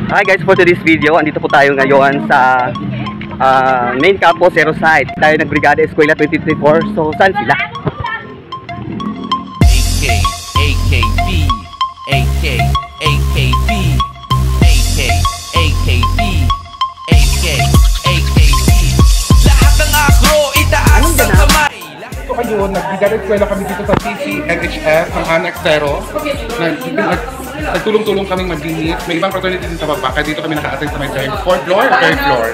Hi guys, for today's video, andito po tayo ngayon sa main campus Zero Site. Tayo nagbrigada Eskwela 2024. So, saan sila? AKB, AK, AKB, AK, AKB, AK, AKB. Lahat ng agro, itaas ang kamay. So ayun, nagbrigada eskwela kami dito sa CC, NHS, ng Annex Zero. Nagtulong-tulong kaming maglinis. May ibang fraternity din sa baba, kaya dito kami naka-attend sa may 4th floor or 3rd floor.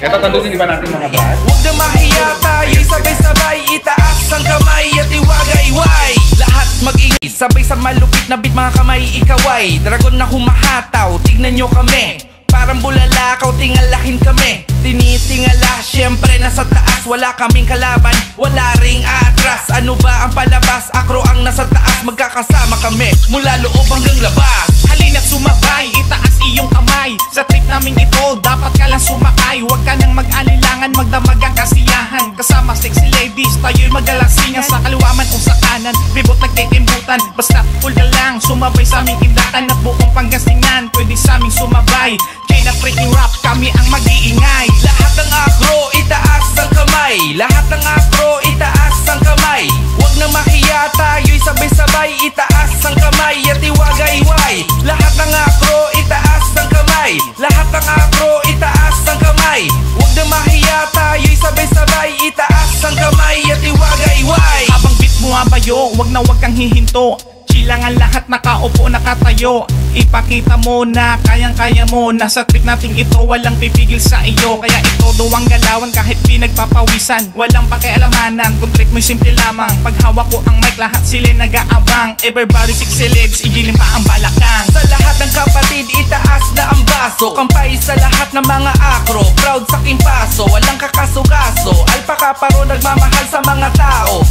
Ito, tandusin iba natin mga bad. Huwag na mahiya tayo, sabay-sabay, itaas ang kamay at iwagay-way. Lahat mag-ingay, sabay sa malupit na beat, mga kamay ikaway. Dragon na humahataw, tignan nyo kami. Parang bulalakaw, tingalahin kami. Tinitingala, syempre nasa taas. Wala kaming kalaban, wala ring atras. Ano ba ang palabas? Akro ang nasa taas. Magkakasama kami mula loob hanggang labas. Halina't sumabay, itaas iyong kamay. Sa trip namin ito, dapat ka lang sumakay. Huwag ka nang mag-alilangan, magdamag ang kasiyahan. Kasama sexy ladies, tayo'y magalasingan. Sa kaliwaman o sa kanan, bibot nagkikimbutan. Basta full ka lang, sumabay sa aming indatan. At buong Pangasinan, pwede sa aming sumabay. Kaya na freaking rap, kami ang mag-iingay. Lahat ng agro, itaas ang kamay. Lahat ng agro, itaas ang kamay. Huwag na mahiya, tayo'y sabay-sabay. Itaas ang kamay at iwagay-way. Lahat ng agro, itaas ang kamay. Lahat ng agro, itaas ang kamay. Huwag na mahiya, tayo'y sabay-sabay. Itaas ang kamay at iwagay-way. Habang beat mo abayo, huwag na huwag kang hihinto. Chilang ang lahat, nakaupo, nakatayo. Ipakita mo na kayang-kaya mo. Nasa trip natin ito, walang pipigil sa iyo. Kaya ito duwang galawan kahit pinagpapawisan. Walang pakialamanan, kung trip mo'y simple lamang. Pag hawak ko ang mic, lahat sila nag-aabang. Everybody six legs, igilim pa ang balakang. Sa lahat ng kapatid, itaas na ang baso. Kampay sa lahat ng mga akro, proud sa kimpaso. Walang kakaso-kaso, alpaka paro nagmamahal sa mga tao.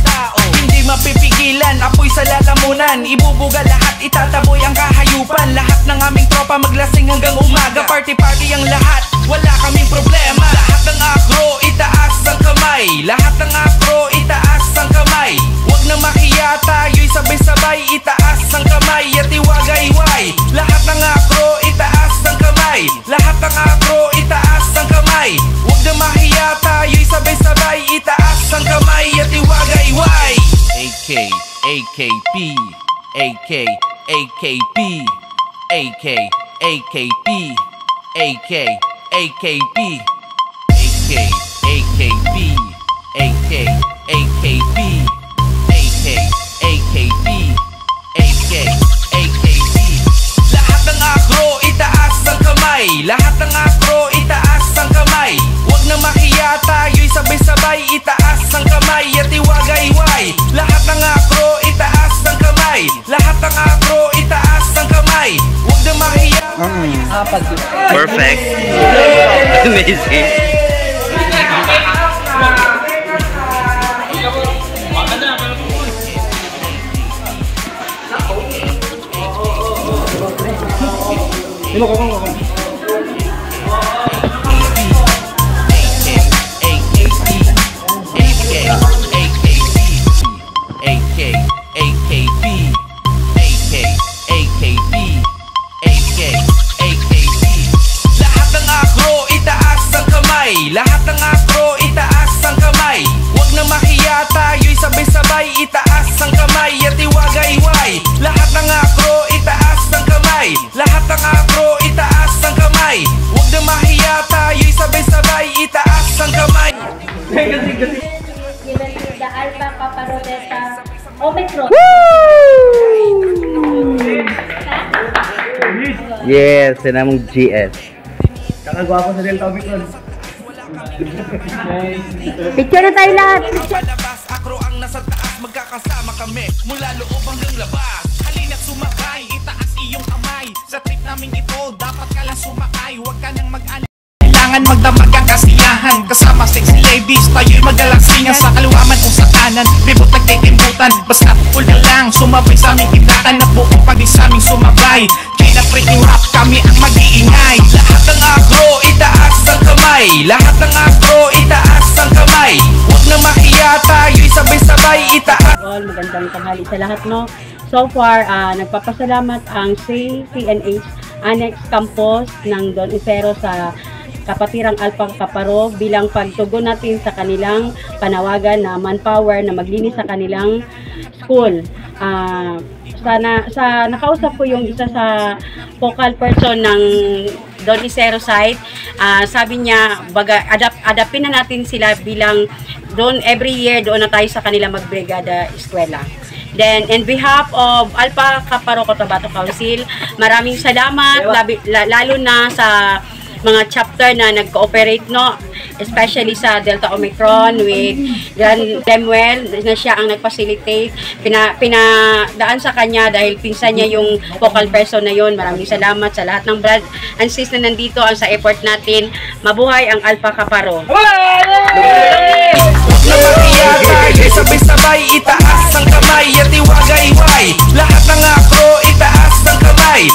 Hindi mapipigilan, apoy sa lalamunan. Ibubuga lahat, itataboy ang kahayupan. Lahat ng aming tropa maglasing hanggang umaga. Party-party ang lahat, wala kaming problema. Lahat ng akro, itaas ang kamay. Lahat ng akro, itaas ang kamay. Huwag na mahiya, tayo'y sabay-sabay. Itaas ang kamay at iwagay-way. Lahat ng akro, itaas ang kamay. Lahat ng akro, itaas ang kamay. Huwag na mahiya, tayo'y sabay-sabay. Itaas ang kamay at iwagay-way. AK, AKB, AK, AKB, AK, AKB, AK, AKB, AK, AKB, AK, AKB, AK, AKB, AK, AKB. Lahat ng akro, itaas ang kamay. Lahat ng akro, itaas ang kamay. Huwag na mahiya, tayo'y sabay-sabay. Itaas ang kamay at iwagay-way. Lahat ng akro, itaas ang kamay. Lahat ng akro, itaas ang kamay. Huwag na mahiya. Perfect. Amazing. Lahat ng akro, itaas ang kamay. Huwag na mahiya, tayo'y sabay-sabay. Itaas ang kamay at iwagay-way. Lahat ng akro, itaas ang kamay. Lahat ng akro, itaas ang kamay. Huwag na mahiya, tayo'y sabay-sabay. Itaas ang kamay. Given to the Alpha Kappa Rosetta Omicron. Yes, yun namang GS. Kakagwapo sa Delta Omicron. Picture na tayo lahat. Palabas, akro ang nasa taas. Magkakasama kami mula loob hanggang labas. Halina't sumabay, itaas iyong kamay. Sa trip namin ito, dapat ka lang sumakay. Huwag ka nang mag-alilangan, magdamag ang kasiyahan. Kasama sexy ladies, tayo'y magalasingan. Sa kaliwaman o sa kanan, bibot nagkikimbutan. Basta full ka lang, sumabay sa aming indatan. At buong pag sa aming sumabay. Kaya na freaking rap, kami ang mag-iingay. Lahat ng agro, itaas ang kamay. Lahat ng agro, itaas ang kamay. Huwag na mahiya, tayo'y sabay-sabay. Itaas. Magandang tanghali sa lahat, no? So far, nagpapasalamat ang CNH Annex Campus ng Don Isero sa Kapatirang Alpha Kaparo bilang pagtugon natin sa kanilang panawagan na manpower na maglinis sa kanilang school. Nakausap ko yung isa sa focal person ng Don Isero site. Sabi niya, adapin na natin sila bilang doon every year doon na tayo sa kanila magbrigada eskwela. Then, in behalf of Alpha Kaparo Cotabato Council, maraming salamat, lalo na sa mga chapter na nag-cooperate, no? Especially sa Delta Omicron with Gran Lemuel na siya ang nag-facilitate. Pinadaan sa kanya dahil pinsan niya yung focal person na yon. Maraming salamat sa lahat ng brad and sis na nandito ang sa effort natin. Mabuhay ang Alpha Kaparo! Sabay-sabay, itaas ang kamay at iwagay-way. Lahat ng akro, itaas ang kamay.